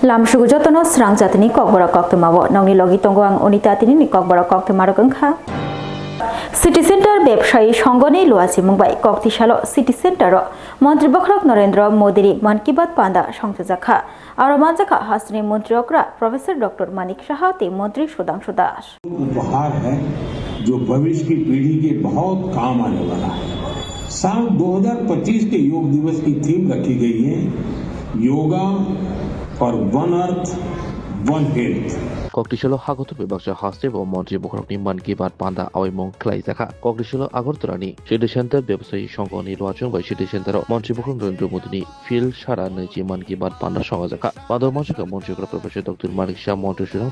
Lamsugu jotono Swrangchati ni Kokborok Koktwma bo nongni logi tongo ang Onita tini ni Kokborok Koktwma ro gongkha. City Center ব্যবসায়ী সংগঠনে লোয়াসি Mumbai কক্তিশালো city centre মন্ত্রী বখরক নরেন্দ্র মোদীর মন কি বাত পান্দা সংযোজখা আর মানজাখা হাসনি মন্ত্রী অকরা professor doctor Manik Saha ते मंत्री सुधांशु दास उपहार है जो भविष्य की पीढ़ी के बहुत काम आने वाला है। साल 2025 के योग दिवस की थीम रखी गई है yoga for one earth one health. Koktishala Hagotu Bibaksa Hastib or Monty Bokrokni Monkey Bat Panda Awimon Klaisaka, Koktishala Agorturani, City Center, Bebsai Shongoni, Watching by City Center, Monty Bokron Mutini, Phil Shara, Naji Monkey Bat Panda Shongazaka, Mother Mochika, Monty Professor Dr. Manisha Monty Shirang,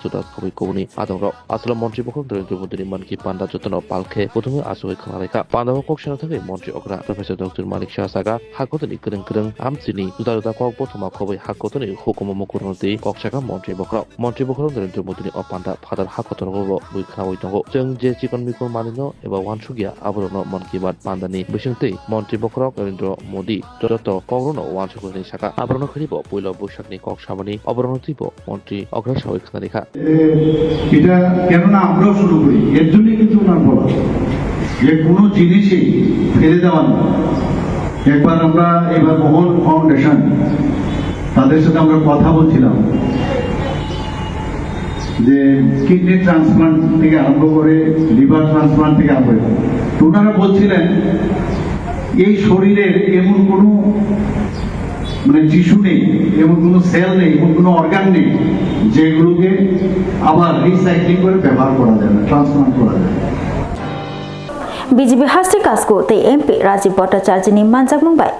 Kobi Adoro, Asla Monty Bokron Mutini Monkey Panda Jotono Palke, Potomu Asui Kanaka, Panda Kokshan, Monty Okra, Professor Dr. Manisha Saga, Hakotani Kurang, Amsini, Udada Kok Botoma Kobe Hakotani, Hokomokuroti, Kokshaka, Monty Bokron, Opanda, Father Hakotono, Wikawito, Jung J. Chicken Miko Marino, Eva Wansugia, Abrono, Monkey Bat Pandani, Bishunti, Monty Bokrok, Narendra Modi, Toto, Korono, Wansukuni Shaka, Abrono Kribo, Pulo Bushakni Kok Shamani, Abrono Tipo, Monty, Ograsha Wikanika. এটা কেননা আমরাও শুরু করি এর জন্য কিন্তু ওনার বলা যে কোনো জিনিসই ফেলে দেওয়া না। একবার আমরা এবার মহল ফাউন্ডেশন তাদের সাথে আমরা কথা বলছিলাম যে কিডনি ট্রান্সপ্লান্ট থেকে আরম্ভ করে লিভার ট্রান্সপ্লান্ট থেকে আরম্ভ করে ওনারা বলছিলেন এই শরীরের এমন কোনো টিস্যু নেই, এমন কোনো সেল নেই, এমন কোনো অর্গান নেই যেগুলোকে আবার রিসাইক্লিং করে ব্যবহার করা যায় না, ট্রান্সপ্লান্ট করা যায়। बीजेपी हास्टी कास्को ते एमपी राजीव भट्टाचार्य नि मानजाक मुंबई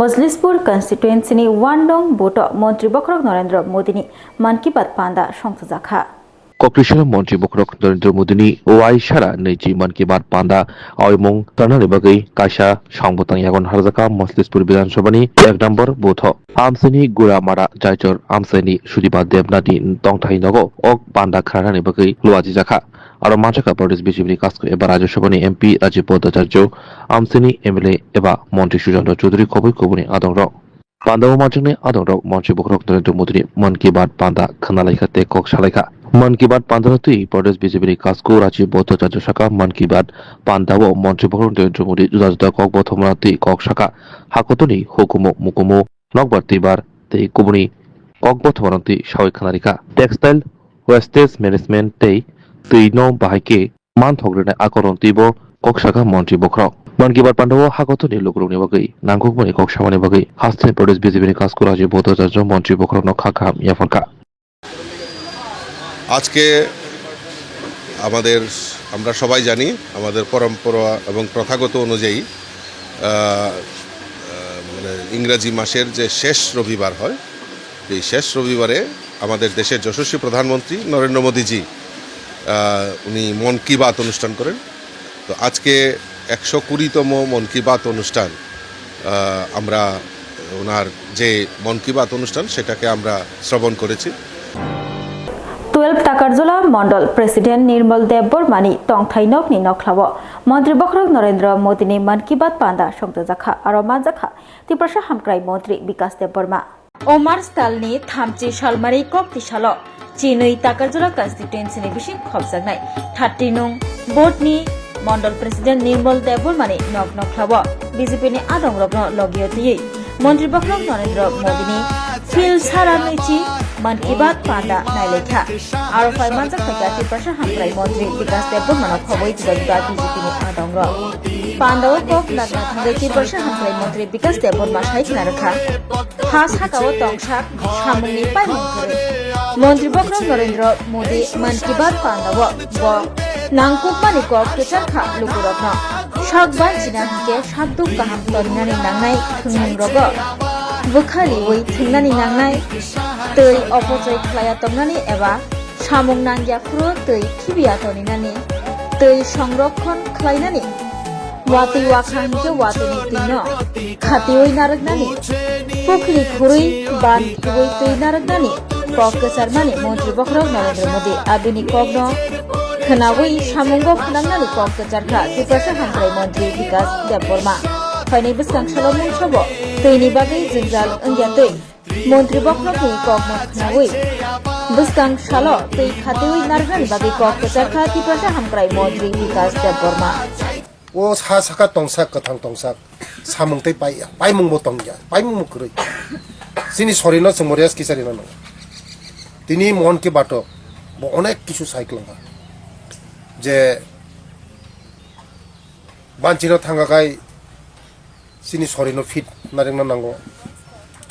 मजलिसपुर कन्स्टिट्युएन्सी नि वानडोंग बोटो मंत्री बखरक नरेंद्र मोदी नि मन की बात पांदा संसजाखा Koktishala Monty Bokrok Narendra Modini, Oi Shara, Neji Monkey Bat Panda, Oimong, Tanalibagi, Kasha, Shangbotan Yagon Harzaka, Moslispur Bilan Shabani, Yak number, Botho, Amseni, Gura Mara, Jajor, Amseni, Shudiba Devnadi, Dongtai Nogo, Ok Panda Karanibagi, Luazizaka, Aromachaka Protis Bishop Casco, Eba Raja Shabani, MP, Rajipota Jarjo, Amseni, Emily, Eba, Monty Shujan, Chudri Kobi Kobuni, Adonro. Panda Machane, Adonro, Monty Bokrok Narendra Modini, Monkey Bat Panda, Kanalika, Tekok Shalika. मन की बात पांडवती प्रदेश BJP Cosco राज्य बौद्ध राज्य शाखा मन की बात पांडव मंत्री बखरन नरेंद्र मोदी जुदा कक बथमनाती कक शाखा हाकतनी हुकुमो मुकुमो नकबारती बार ते कुबनी कक बथमनाती सावै खानारिका टेक्सटाइल वेस्टेज मैनेजमेंट ते तैनो बाहायके मान थग्रेनाय आकरनतिबो कक शाखा मंत्री बखरक मन की बात पांडव हाकतनी लोकरोनि बागै नांगुकमनि कक सामानि बागै हास्ते प्रदेश बीजेपी कास्को राज्य बौद्ध राज्य मंत्री बखरन खाखा याफरका আজকে আমরা সবাই জানি আমাদের পরম্পরা এবং প্রথাগত অনুযায়ী ইংরেজি মাসের যে শেষ রবিবার হয় এই শেষ রবিবারে আমাদের দেশের যশস্বী প্রধানমন্ত্রী নরেন্দ্র মোদীজি উনি মন কি বাত অনুষ্ঠান করেন। তো আজকে 120তম মন কি বাত অনুষ্ঠান আমরা ওনার যে মন কি বাত অনুষ্ঠান সেটাকে আমরা শ্রবণ করেছি। 12 টাকারজোলা মন্ডল প্রেসিডেন্ট নির্মল দেব বর্মানি টংথাইনক नि नख्लावो मंत्री बखरक नरेंद्र मोदी नि मन की बात पांदा संतजाखा आरो मानजाखा तिप्रसा हामक्राय मंत्री विकास देब बर्मा ओमार स्टाइलनि थामची सालमारि कक्तिशालो चिनै टाकारजोला कन्स्टिट्युएन्सी नि बिसिं खबजागनाय 30 नं बोर्डनि मन्डल प्रेसिडेंट निर्मल देब बर्मानि नख्लावो बीजेपी नि आदं रग्न लगियतियै मंत्री बखरक नरेंद्र मोदी नि फिल सारा नैची मन की बात पांदा नायलेखा आरो फाइमान जाखा तिप्रसा हामक्राय मंत्री विकास देब बर्मानो खबै जुदा बीजेपी नि आदंग पांडाव कक लागना थांगै तिप्रसा हामक्राय मंत्री विकास देब बर्मा साइखना रखा हा साकाव तंगसाक सामुंनि पाइमंखरे मंत्री बखरक नरेंद्र मोदी मन की बात पांडाव ब नांगकुकमानि कक केचारखा लुकुरत्न साकबान जिना हिके सादुक गाहाम तरिनानि नांनाय थुंमुं रग बुखारि वै थुंनानि नांनाय तै अपजय खालाया तंनानि एबा सामुं नांगिया फुरो तै खिबिया तनिनानि तै संरक्षण खालायनानि वाति वाखा हिके वातिनि तिनो खाति वै नारगनानि पुखरि खुरै बान वै तै नारगनानि कक केचारमानि मंत्री बखरक नरेंद्र मोदी आबिनि ककनो खोनावै सामुंग फुनांनानि कक केचारखा तिप्रसा हामक्राय मंत्री विकास देब बर्मा फाइनाय बिसखां सालाव मुंसबो तैनि बागै जोंजाल ओंगिया तै মন্ত্রী বখরকনি kokma khnawi bwskang shalo tei khatewi nargan bagi kok kecerkha tiprasa hamkrai mantri Vikas Debborma 오 사사가 동삭 거탕 동삭 사몽대 빠이야 빠이몽 못 동이야 빠이몽 못 그래 সিনি সরিনো সমরিয়াস কি সারিনো না তিনি মন কি বাটো অনেক কিছু সাইকেল যে বাঞ্চিনো থাঙ্গাকাই সিনি সরিনো ফিট নারেংনা নাঙ্গো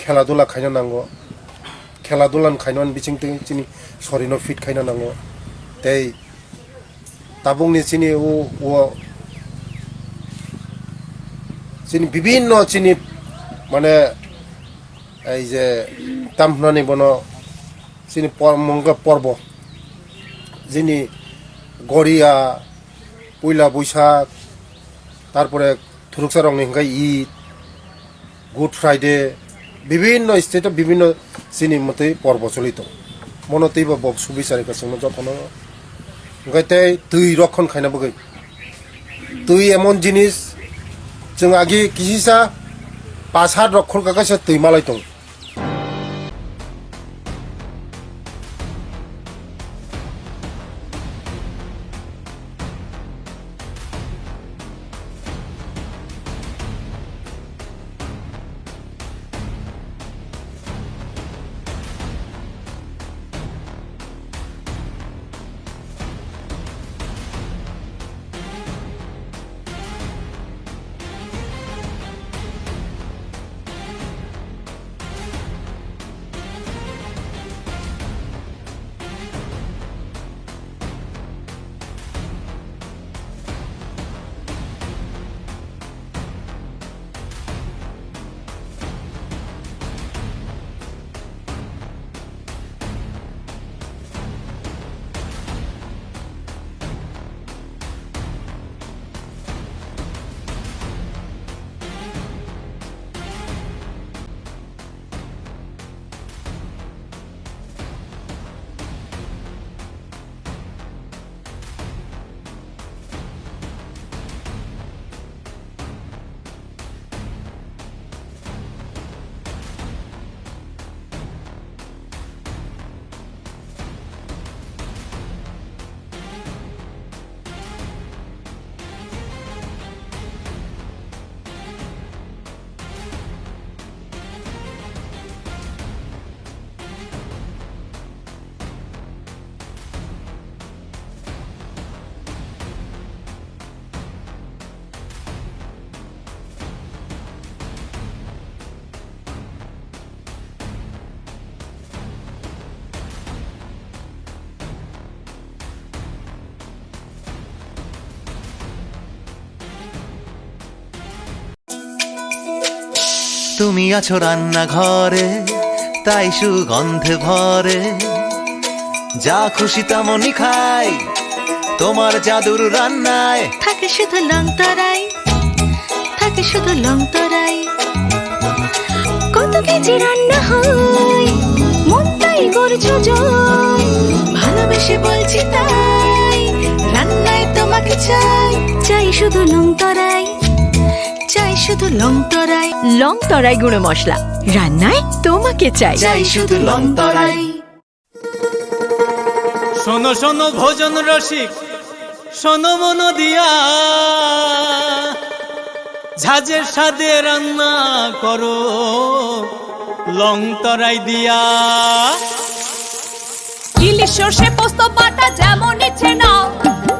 খেলাধুলা খাইনো নাঙ্গো খেলাধুলান খাইনো বিচিংতে চিনি সরিনো ফিট খাইনো নাঙ্গো তাই তাবুংনি চিনি ও চিনি বিভিন্ন চিনি মানে এই যে তামনানি বন চিনি মঙ্গল পর্ব যিনি গড়িয়া পয়লা বৈশাখ তারপরে থুরুকসা রংনি হিংগাই ঈদ গুড ফ্রাইডে বিভিন্ন স্টেটে বিভিন্ন চিনি মতে পর্ব চলিত মনতেই বা সুবিচারের কাছে যখন ওখানে তুই রক্ষণ খাইনাবো গই তুই এমন জিনিস जों आगे किसिसा 5-7 रखल काकासे तैमालाय दं তুমি আছো রান্না ঘরে তাই সুগন্ধে ভরে যা খুশি তেমনই খাই তোমার জাদুর রান্নায় থাকে শুধু লং তরাই থাকে শুধু লং তরাই কত কেজি রান্না হয় মনটাই করছো জয় ভালোবেসে বলছি তাই রান্নায় তোমাকে চাই চাই শুধু লং তরাই চাই শুধু লং তরাই গুঁড়ো মশলা রান্নায় তোমাকে চাই চাই শুধু লং তরাই শোনো শোনো ভোজন রসিক শোনো মন দিয়া ঝাঁঝের স্বাদে রান্না করো লং তরাই দিয়া ইলিশ সর্ষে পোস্ত বাটা যেমন ইচ্ছে নাও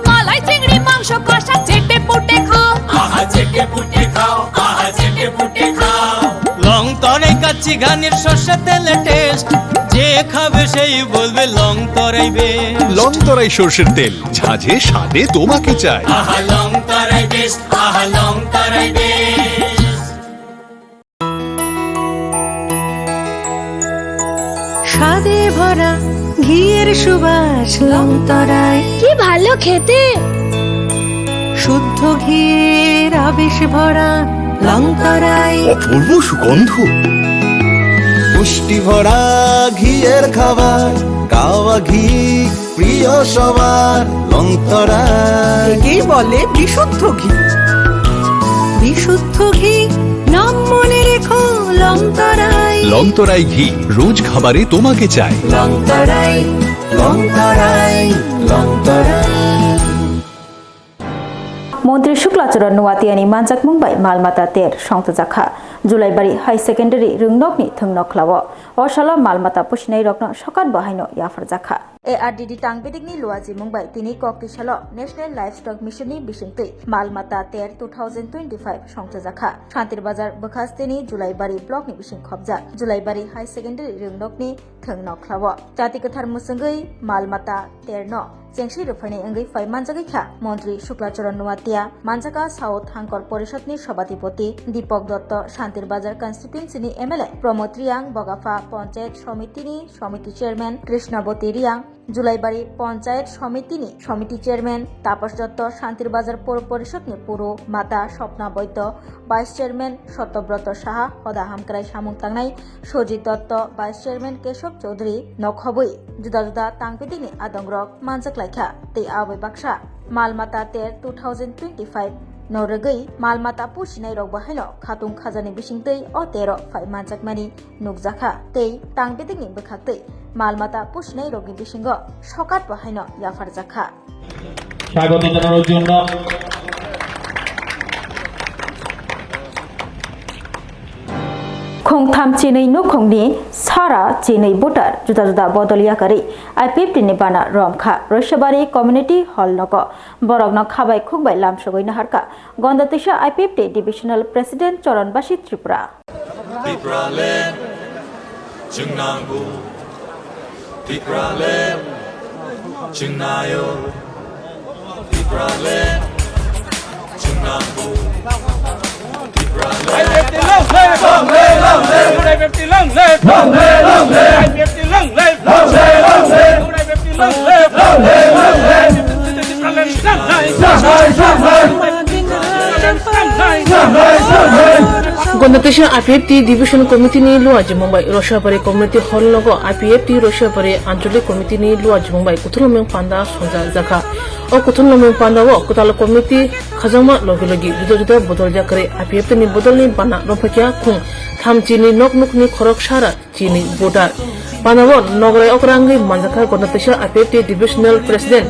মালাই চিংড়ি মাংস কষা চেটে পুটে খাও আহা চেটে পুটে খাও আহা চেটে পুটে খাও লং তরাই কাচ্চি ঘানির সর্ষে তেলে টেস্ট যে খাবে সেই বলবে লং তরাই বেশ লং তরাই সর্ষের তেল ঝাঁঝে স্বাদে তোমাকে চাই আহা লং তরাই বেশ আহা লং তরাই বেশ স্বাদে ভরা ঘিয়ের সুবাস লং তরাই কি ভালো খেতে শুদ্ধ ঘিয়ের আবেশ ভরা লং তরাই অপূর্ব সুগন্ধ পুষ্টি ভরা ঘিয়ের খাবার কাওয়া ঘি প্রিয় সবার লং তরাই একেই বলে বিশুদ্ধ ঘি বিশুদ্ধ ঘি নাম মনে রেখো লং তরাই লংতরাই ঘি রোজ খাবারে তোমাকে চাই। লংতরাই লংতরাই লংতরাই। মন্ত্রী শুক্লাচরণ নুয়াতিয়ানি মানজাক মুম্বাই মালমাতা তের সংতজাখা জুলাইবাড়ি হাই সেকেন্ডারি রুংনকনি থুংনকলাव অসাল মালমাতা পুসিনাই রকন সকাত বাহাইनो याफर जाखा ARDD टांगबिदिगनि लुआजि मुंबाई तिनि कक्तिशाल नेशनल लाइफस्टक मिशननि बिसिंतै मालमाता तेर 2025 संतजाखा शान्तिर बाजार बखास्तेनि जुलाइबारि ब्लकनि बिसिं खबजा जुलाइबारि हाई सेकेन्डारि रोंनकनि थोंनकलाव जाति कथार मुसंगै मालमाता तेरनो जेंसि रुफाइनि अंगै फाइ मानजागैखा मन्त्री शुक्लाचरण नुवातिया मानजाका साउथ हांकर परिषदनि सभापति दीपक दत्त शान्तिर बाजार कन्स्टिट्युएन्सिनि MLA प्रमोद रियां बगाफा पंचायत समितिनि समिति चेयरमैन कृष्णावती रियां जुलाइबारि पंचायत समितिनि समिति चेयरमैन तापस दत्त शान्तिर बाजार पौर परिषदनि पुरो माता स्वप्ना वैद्य भाइस चेयरमैन सत्यव्रत साहा हदा हामक्राय सामुं तांनाय सजित दत्त भाइस चेयरमैन केशव चौधरी नखबै जुदा जुदा तांगपिदिनि आदंग्रक मानजाक्लायखा तै आबै बाक्सा मालमाता तेर 2025 नौरगै मालमाता पुसिनाय रग बाहायनो खातुं खाजानि बिसिंतै अ तेरो फाइ मानजाकमानि नुकजाखा तै तांगपिदिनि बखातै मालमाता पुसिनाय रगनि बिसिंगो सकात बाहायनो याफार जाखा स्वागत জানানোর জন্য खोंथाम चिनै नुखंनि सारा चिनै भोटार जुदा जुदा बदलिया करी IPFT नि बाना रमखा रसबारी कम्युनिटी हॉल नक बरक न खाबाय खुगबाय लामसगै नहारका गंदतिशा IPFT डिविजनल प्रेसिडेंट चरणबासी त्रिपुरा गणतंत्र IPFT डिविजन कमिटी नि लुआजि मुंबई रशियापारी कम्युनिटी हॉल नगो IPFT रशियापारी आंचलिक कमिटी नि लुआजि मुंबई कुथुलमें पांदा संजा जाखा और कुथुलमें पांदा वो कुताल कमिटी खजमा लगे लगी जुदा जुदा बदल जाकरे IPFT नि बदल नि बाना रफकिया खुं थाम चीनी नक नक नि खरक सारा चीनी बोटार पानावो नगराय अकरांगै मानजाखा गणतंत्र IPFT डिविजनल प्रेसिडेंट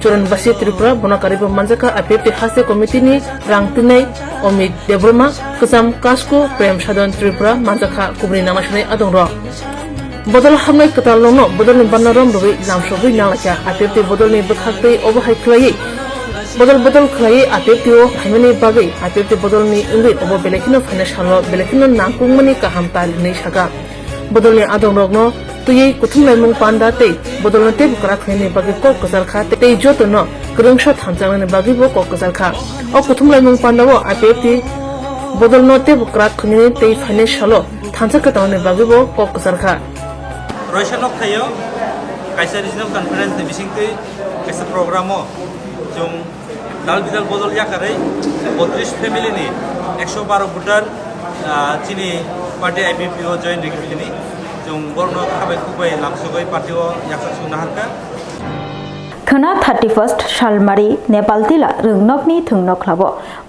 चरणबासी त्रिपुरा बनाकारिबो मानजाखा IPFT हासे कमिटी नि रांगतिनै अमित देवबर्मा कसाम कास्को प्रेम साधन त्रिपुरा मानजाखा कुबरी नामासनै आदंर बदल हामनाय कताल नो बदल नि बानारम रबै लामसबै नालाखा IPFT बदल नि बखाखै अबहाय खलायै बदल खलायै IPFT ओ हाइमानि बागै IPFT बदल नि उंगै अब बेलेखिनो फाइनान्सियल बेलेखिनो नांकुमनि काहाम तालिनै सागा बदल नि आदंरगनो तुयै कुथुमलाइमंग पांदा तै बदलनो तेब कराखैनि बागै कक कजारखा तै जतनो ग्रोंसो थांजांनि बागै बो कक कजारखा अ कुथुमलाइमंग पांदावो IPFT बदलनो तेब कराखैनि तै फाइनान्सियल थांजाखतावनि बागै बो कक कजारखा रयशनक थायो काइसा रिजनल कॉन्फ्रेंस नि बिसिंतै काइसा प्रोग्रामो जों दाल बिदाल बदल याकारै 32 फेमिली नि 112 भोटार चिनी पार्टी IPFT ओ जॉइन रिगिबिलिनि जों बरनो खाबाय खुबाय लामसगै पार्टी ओ याखा सुनाहारका खना 31 सालमारी नेपाल तिला रोंनकनि थुंनकलाव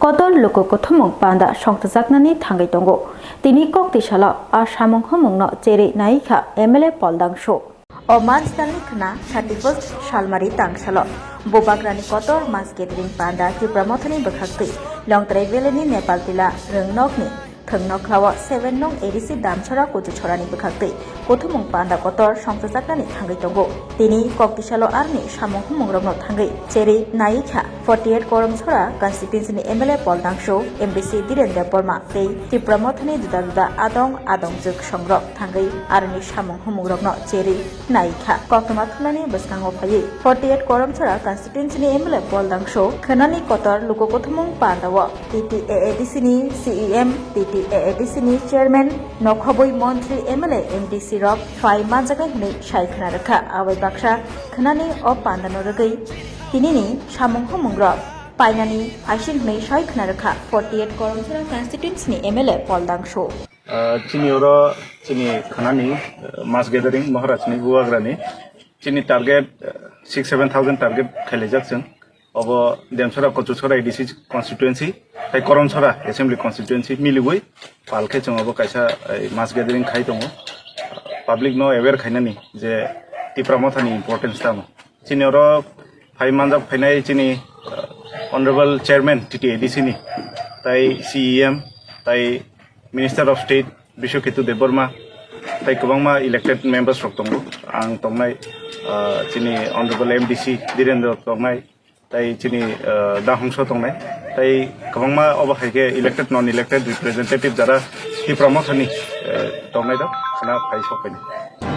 कतल लोको कथमंग पांदा संतजाकनानि थांगै दंगो तिनि कक्तिशाला आसामंग हमंगनो जेरै नायिका MLA पलदांशो अ मानस्ताननि खना 31 सालमारी तांगसालो बोबाग्रानि कतर मास गेदरिं पांदा त्रिपुरामथनि बखाखै लंतराय वेलेनि नेपाल तिला रोंनकनि थंनकलाव 7 नं ADC दामछरा कोजु छरानि बखाखै कथमंग पांदा कतर संतजाकनानि थांगै दंगो तिनि कक्तिशालो आरनि सामंग हमंगरनो थांगै जेरै नायिका 48 करम छरा कन्स्टिट्युएन्सिनि MLA पलदांशो MBC धीरेन्द्र बर्मा तै त्रिपुरामथनि जुदा जुदा आदं जुग संग्रक थांगै आरनि सामंग हमंगरनो जेरै नायिका कोक्टमा थुनानि बसखांगो फायै 48 करम छरा कन्स्टिट्युएन्सिनि MLA पलदांशो खनानि कतर लोको कथमंग पांदाव TTAADC नि CEM TTAADC नि चेयरमैन नखबै मंत्री MLA MDC रक फाइ मानजागाय हनै सायखना रखा आबै बाक्सा खनानि अ पान्दानो रगै तिनिनि सामंग हमंग्र पाइनानि आइसिन हनै सायखना रखा 48 करमछरा कन्स्टिट्युएन्सिनि MLA पलदांशो चिनिरो चिनि खनानि मास गेदारिं महाराजनि बुवाग्रानि चिनि टार्गेट 6-7,000 टार्गेट खालायजाकजों अब देमसरा कचुसरा एडिसि कन्स्टिट्युएन्सी ताई करमसरा एसेम्बली कन्स्टिट्युएन्सी मिलिगुई पालखे जों अब कायसा मास गेदारिं खाइ दङ पाब्लिक नो अवेयर खाइनानि जे टिप्रामथानि इम्पोर्टेन्स दाम चिनियर फाइ मानजाब फाइनाय चिनि अनरेबल चेयरमैन टीटीएडीसी नि ताई सीईएम ताई minister of state Bishwaketu Debbarma ताई गोबांमा इलेक्टेड मेम्बार्स रक दङ आं तंनाय चिनि अनरेबल एमडीसी धीरेन्द्र तंनाय ताई चिनि दाहंस तंनाय ताई गोबांमा अबहायके इलेक्टेड नन इलेक्टेड रिप्रेजेंटेटिव जारा टिप्रामथानि तंनाय दा खाना फाइ सफायनि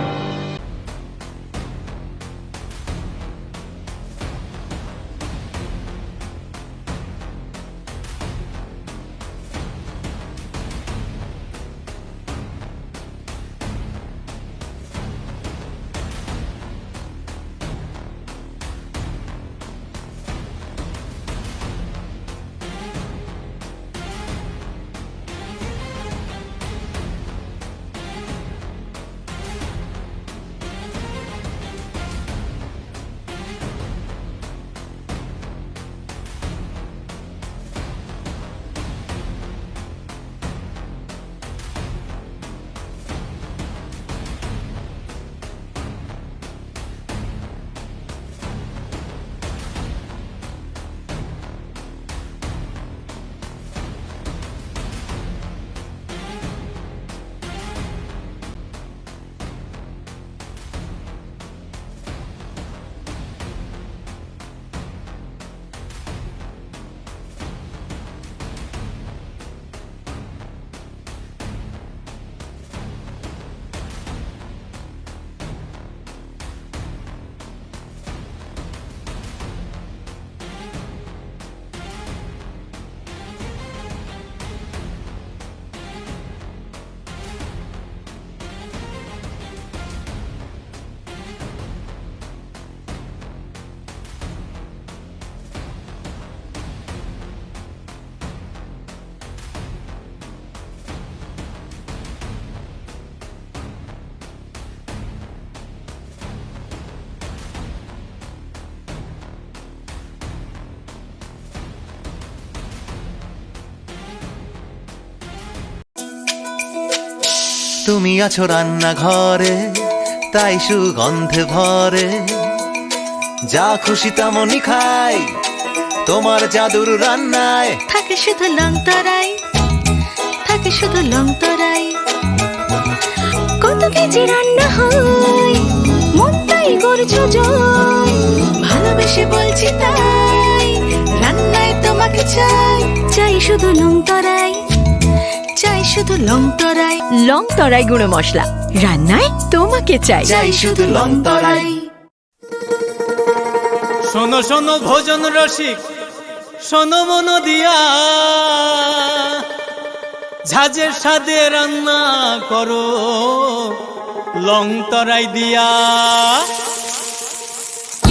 তুমি আছো রান্না ঘরে তাই সুগন্ধে ভরে যা খুশি তেমনই খাই তোমার জাদুর রান্নায় থাকে শুধু লং তরাই থাকে শুধু লং তরাই কত কেজি রান্না হয় মন তাই করছো জয় ভালোবেসে বলছি তাই রান্নায় তোমাকে চাই চাই শুধু লং তরাই চাই শুধু লং তরাই গুঁড়ো মশলা রান্নায় তোমাকে চাই চাই শুধু লং তরাই শোনো শোনো ভোজন রসিক শোনো মন দিয়া ঝাঁঝের স্বাদে রান্না করো লং তরাই দিয়া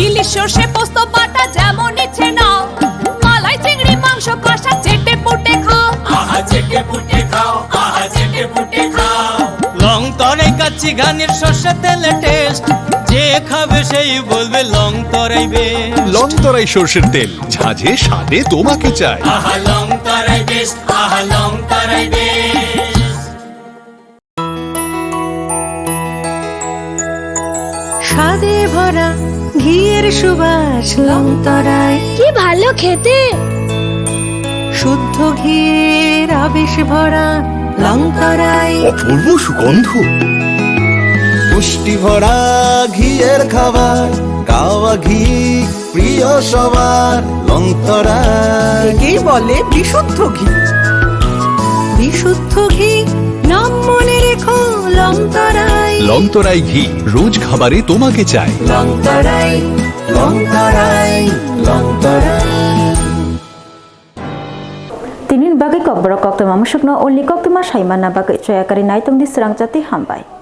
ইলিশ সর্ষে পোস্ত বাটা যেমন ইচ্ছে নাও মালাই চিংড়ি মাংস কষা চেটে পুটে খাও আহা চেটে পুটে খাও আহা চেটে পুটে খাও লং তরাই কাচ্চি ঘানির সর্ষে তেলে টেস্ট যে খাবে সেই বলবে লং তরাই বেশ লং তরাই সর্ষের তেল ঝাঁঝে স্বাদে তোমাকে চাই আহা লং তরাই বেশ আহা লং তরাই বেশ স্বাদে ভরা ঘিয়ের সুবাস লং তরাই কি ভালো খেতে শুদ্ধ ঘিয়ের আবেশ ভরা লং তরাই অপূর্ব সুগন্ধ পুষ্টি ভরা ঘিয়ের খাবার গাওয়া ঘি প্রিয় সবার লং তরাই একেই বলে বিশুদ্ধ ঘি বিশুদ্ধ ঘি নাম মনে রেখো লং তরাই লং তরাই ঘি রোজ খাবারে তোমাকে চাই লং তরাই লং তরাই লং তরাই Tinin bagai Kokborok Koktwma musukno only Koktwma saimana bagai coyakari naitung di Swrangchati hambai.